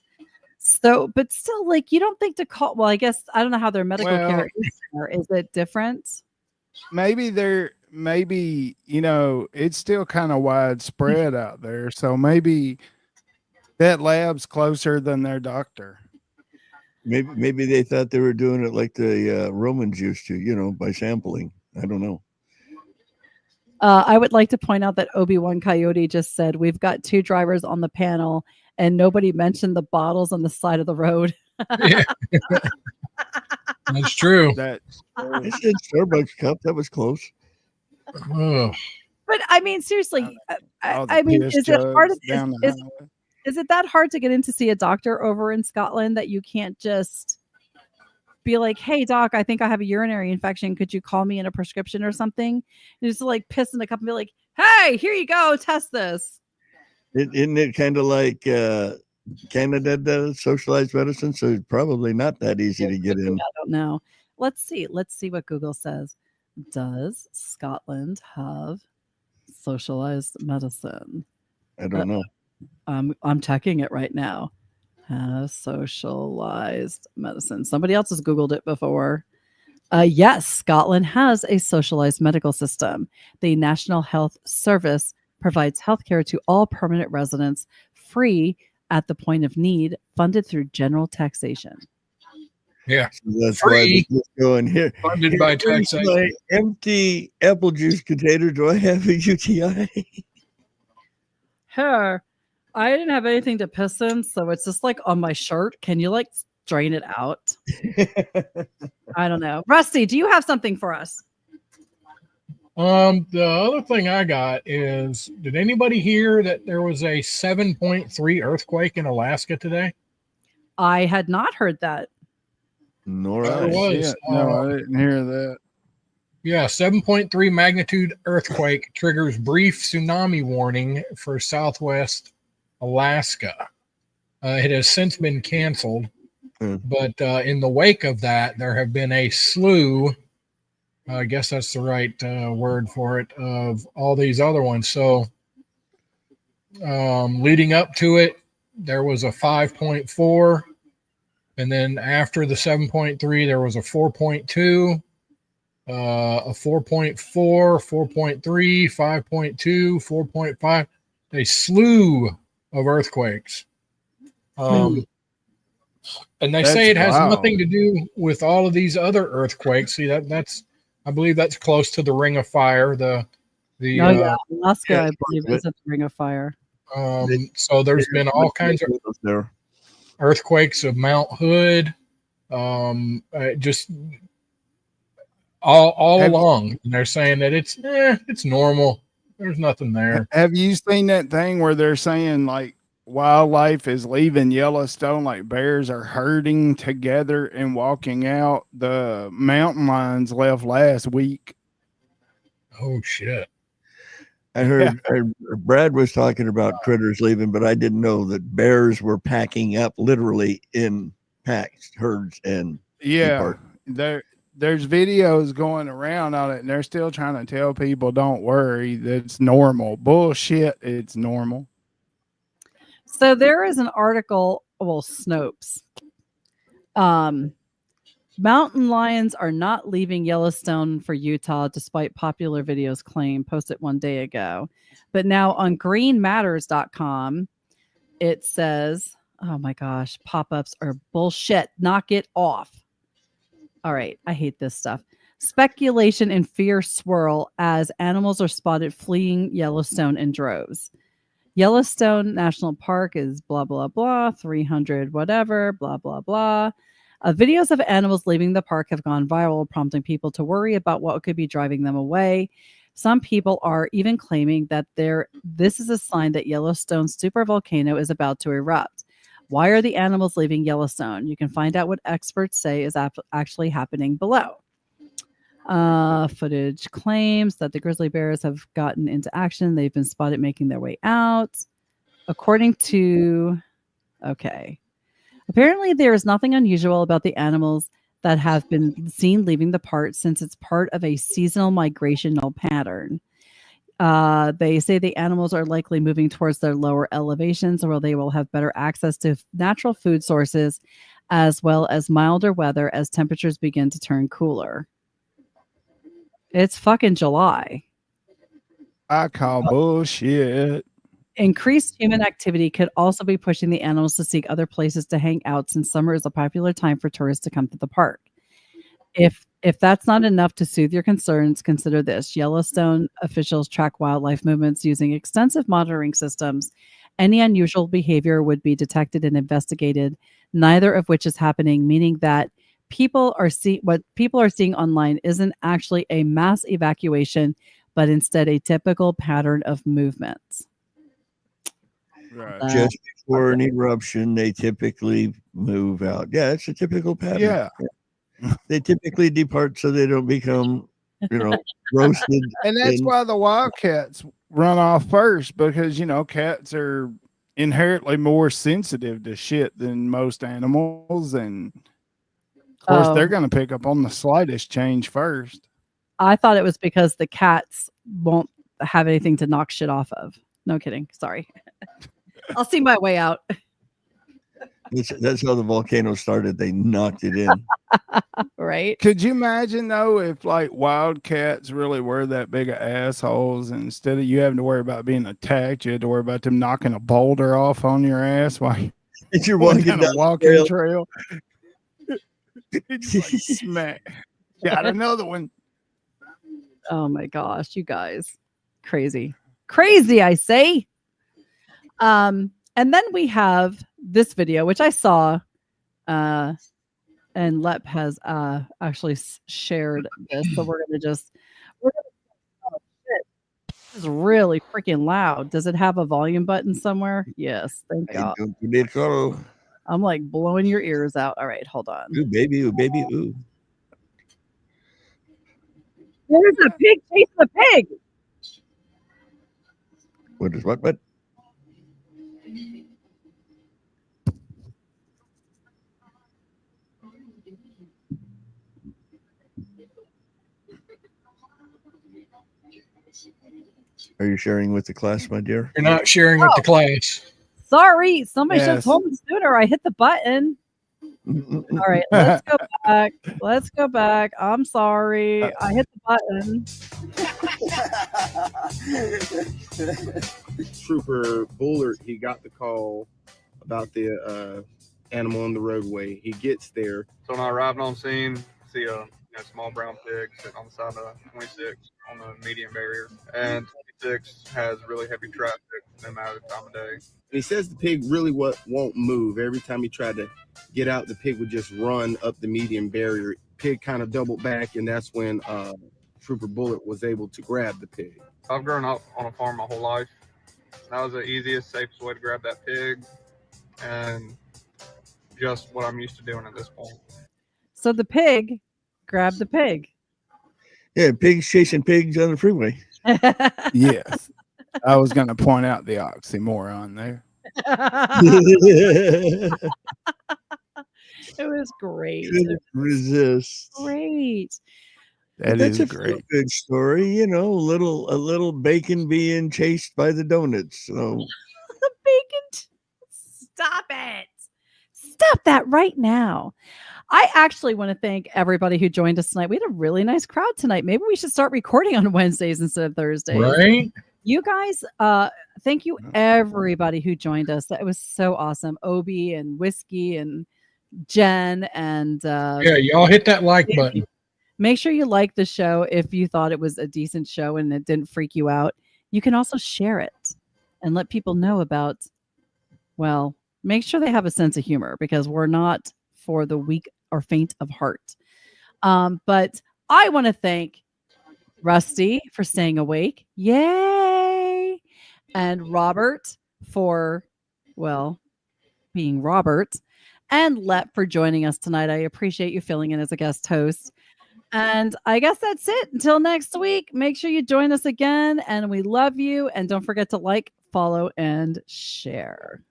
So, but still, like, you don't think to call, well, I guess, I don't know how their medical care is there. Is it different?
Maybe it's still kind of widespread out there. So maybe that lab's closer than their doctor.
Maybe they thought they were doing it like the Romans used to, by sampling. I don't know.
I would like to point out that Obi-Wan Coyote just said, we've got 2 drivers on the panel and nobody mentioned the bottles on the side of the road.
Yeah. That's true.
I said Starbucks cup. That was close.
Oh.
But I mean, seriously, I mean, is it hard? Is it that hard to get in to see a doctor over in Scotland that you can't just be like, hey, doc, I think I have a urinary infection. Could you call me in a prescription or something? And just like piss in the cup and be like, hey, here you go. Test this.
Isn't it kind of like Canada does socialized medicine? So it's probably not that easy to get in.
I don't know. Let's see what Google says. Does Scotland have socialized medicine?
I don't know.
I'm checking it right now. Has socialized medicine. Somebody else has Googled it before. Yes, Scotland has a socialized medical system. The National Health Service provides healthcare to all permanent residents, free at the point of need, funded through general taxation.
Yeah,
so that's
free.
Why going here.
Funded by taxation.
My empty apple juice container. Do I have a UTI?
Here, I didn't have anything to piss in, so it's just like on my shirt. Can you like drain it out. I don't know. Rusty, do you have something for us?
The other thing I got is, did anybody hear that there was a 7.3 earthquake in Alaska today?
I had not heard that.
Nor
There
I.
was.
Shit. No, I didn't hear that.
Yeah, 7.3 magnitude earthquake triggers brief tsunami warning for Southwest Alaska. It has since been canceled, but in the wake of that, there have been a slew, I guess that's the right word for it, of all these other ones. So leading up to it, there was a 5.4, and then after the 7.3, there was a 4.2. A 4.4, 4.3, 5.2, 4.5, a slew of earthquakes. And they say it has nothing to do with all of these other earthquakes. See, that's I believe that's close to the Ring of Fire.
Alaska, I believe, is a Ring of Fire.
So there's been all kinds of earthquakes of Mount Hood, just all along, and they're saying that it's normal. There's nothing there.
Have you seen that thing where they're saying like wildlife is leaving Yellowstone, like bears are herding together and walking out? The mountain lions left last week.
Oh shit.
I heard Brad was talking about critters leaving, but I didn't know that bears were packing up literally in packs, herds, and
there's videos going around on it, and they're still trying to tell people, don't worry, that's normal. Bullshit, it's normal.
So there is an article, Snopes. Mountain lions are not leaving Yellowstone for Utah, despite popular videos claim, posted one day ago. But now on greenmatters.com, it says, oh my gosh, pop-ups are bullshit. Knock it off. All right, I hate this stuff. Speculation and fear swirl as animals are spotted fleeing Yellowstone in droves. Yellowstone National Park is blah, blah, blah, 300 whatever, blah, blah, blah. Videos of animals leaving the park have gone viral, prompting people to worry about what could be driving them away. Some people are even claiming that this is a sign that Yellowstone's supervolcano is about to erupt. Why are the animals leaving Yellowstone? You can find out what experts say is actually happening below. Footage claims that the grizzly bears have gotten into action. They've been spotted making their way out. Apparently there is nothing unusual about the animals that have been seen leaving the park, since it's part of a seasonal migrational pattern. They say the animals are likely moving towards their lower elevations, where they will have better access to natural food sources, as well as milder weather as temperatures begin to turn cooler. It's fucking July.
I call bullshit.
Increased human activity could also be pushing the animals to seek other places to hang out, since summer is a popular time for tourists to come to the park. If that's not enough to soothe your concerns, consider this. Yellowstone officials track wildlife movements using extensive monitoring systems. Any unusual behavior would be detected and investigated, neither of which is happening, meaning that what people are seeing online isn't actually a mass evacuation, but instead a typical pattern of movements.
Right.
Just before an eruption, they typically move out. Yeah, it's a typical pattern.
Yeah.
They typically depart so they don't become, roasted.
And that's why the wildcats run off first, because, cats are inherently more sensitive to shit than most animals. And of course, they're going to pick up on the slightest change first.
I thought it was because the cats won't have anything to knock shit off of. No kidding. Sorry. I'll see my way out.
That's how the volcano started. They knocked it in.
Right.
Could you imagine, though, if like wildcats really were that big of assholes, and instead of you having to worry about being attacked, you had to worry about them knocking a boulder off on your ass while
you're walking down
a walking trail. It's like, smack. Got another one.
Oh my gosh, you guys. Crazy, I say. And then we have this video, which I saw And Lep has actually shared this, so we're gonna oh, shit. This is really freaking loud. Does it have a volume button somewhere? Yes, thank
I
God.
don't need to.
I'm like blowing your ears out. All right, hold on.
Ooh, baby, ooh.
There's a pig chasing a pig.
What is what? Are you sharing with the class, my dear?
You're not sharing with the class.
Sorry, somebody should have
Yes.
told me sooner. I hit the button. All right, let's go back. Let's go back. I'm sorry. I hit the button.
Trooper Bullard, he got the call about the animal on the roadway. He gets there.
So when I arrived on scene, see a small brown pig sitting on the side of 26 on the median barrier. And 26 has really heavy traffic no matter the time of day.
And he says the pig really won't move. Every time he tried to get out, the pig would just run up the median barrier. Pig kind of doubled back, and that's when Trooper Bullet was able to grab the pig.
I've grown up on a farm my whole life. That was the easiest, safest way to grab that pig, and just what I'm used to doing at this point.
So the pig grabbed the pig.
Yeah, pigs chasing pigs on the freeway.
Yes. I was going to point out the oxymoron there.
It was great.
Couldn't resist.
Great.
That's a great. Good story, a little bacon being chased by the donuts. So
The bacon. Stop it. Stop that right now. I actually want to thank everybody who joined us tonight. We had a really nice crowd tonight. Maybe we should start recording on Wednesdays instead of Thursdays.
Right?
You guys, thank you everybody who joined us. That was so awesome. Obi and Whiskey and Jen and
yeah, y'all hit that like button.
Make sure you like the show if you thought it was a decent show and it didn't freak you out. You can also share it and let people know about, well, make sure they have a sense of humor because we're not for the weak or faint of heart. But I want to thank Rusty for staying awake. Yay! And ROB-ert for, well, being ROB-ert. And Lep for joining us tonight. I appreciate you filling in as a guest host. And I guess that's it. Until next week, make sure you join us again. And we love you. And don't forget to like, follow, and share.